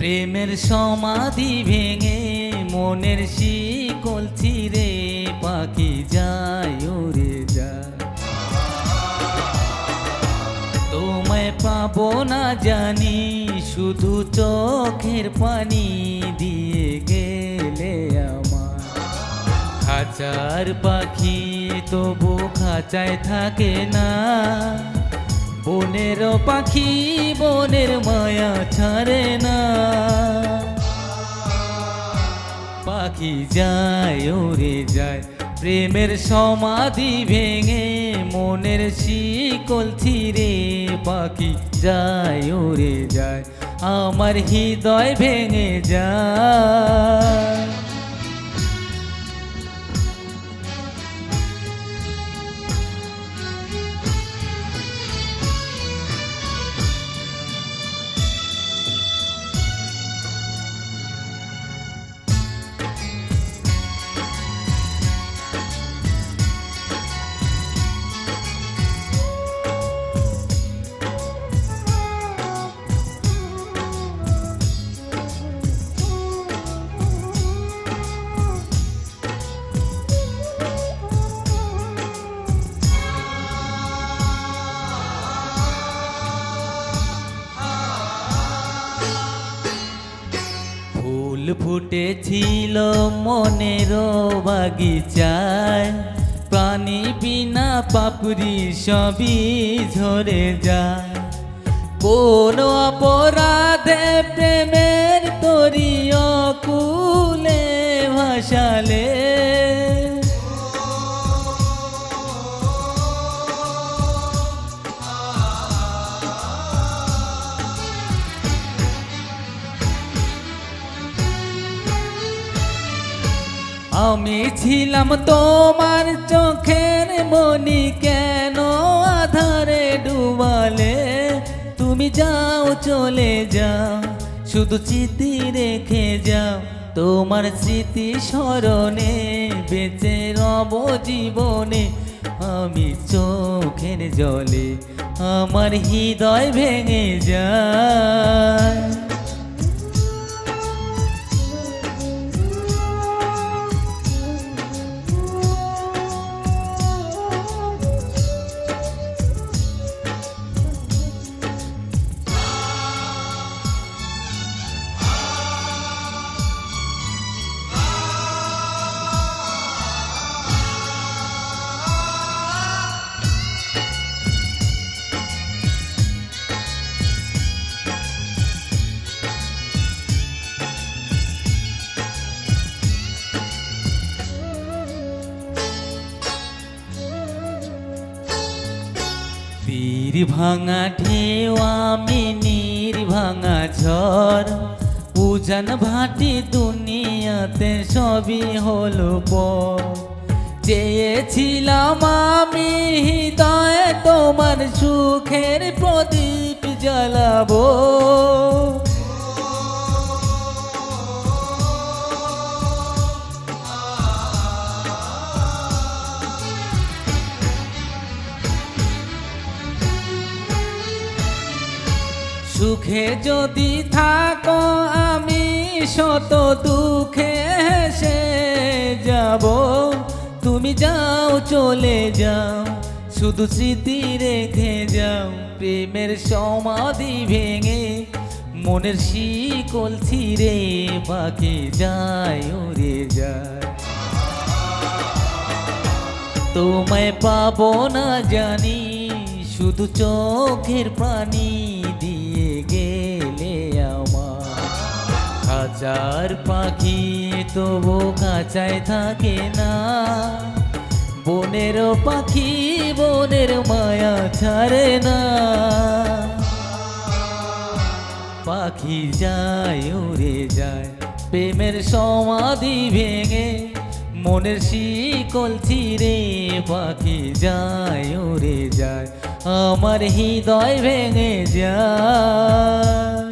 প্রেমের সমাধি ভেঙে মনের শিকল ছিঁড়ে পাখি যায় উড়ে যায়। তোমায় পাবো না জানি, শুধু চোখের পানি দিয়ে গেলে আমার। খাঁচার পাখি তবু খাঁচায় থাকে না, বনের পাখি বনের মায়া ছাড়ে না। পাখি যায় উড়ে যায়, প্রেমের সমাধি ভেঙে মনের শিকল ছিঁড়ে পাখি যায় উড়ে যায়, আমার হৃদয় ভেঙে যায়। ফুল ফুটেছিল মনের বাগিচায়, পানি বিনা পাপড়ি সবই ঝরে যায়। কোন অপরাধে প্রেমের তরি অকুলে ভাসালে, আমি ছিলাম তোমার চোখের মনি, কেন আধারে ডুবালে? তুমি যাও চলে যাও, শুধু স্মৃতি রেখে যাও। তোমার স্মৃতি স্মরণে বেঁচে রব জীবনে, আমি চোখের জলে আমার হৃদয় ভেঙে যায়। তীর ভাঙা ঢেউ আমি নীর ভাঙা ঝড়, উজান ভাটি দুনিয়াতে সবই হলো পর। চেয়েছিলাম আমি হৃদয়ে তোমার সুখের প্রদীপ জ্বালাবো, সুখে যদি থাকো আমি শত দুঃখে হেসে যাব। তুমি যাও চলে যাও, শুধু স্মৃতি রেখে যাও। প্রেমের সমাধি ভেঙে মনের শিকল ছিঁড়ে পাখি যায় উড়ে যায়। তোমায় পাবো না জানি, শুধু চোখের পানি দিয়ে গেলে আমার। খাঁচার পাখি তবু খাঁচায় থাকে না, বনের পাখি বনের মায়া ছাড়ে না। পাখি যায় উড়ে যায়, প্রেমের সমাধি ভেঙে মনের শিকল ছিঁড়ে পাখি যায় উড়ে যায়, আমার হৃদয় ভেঙে যায়।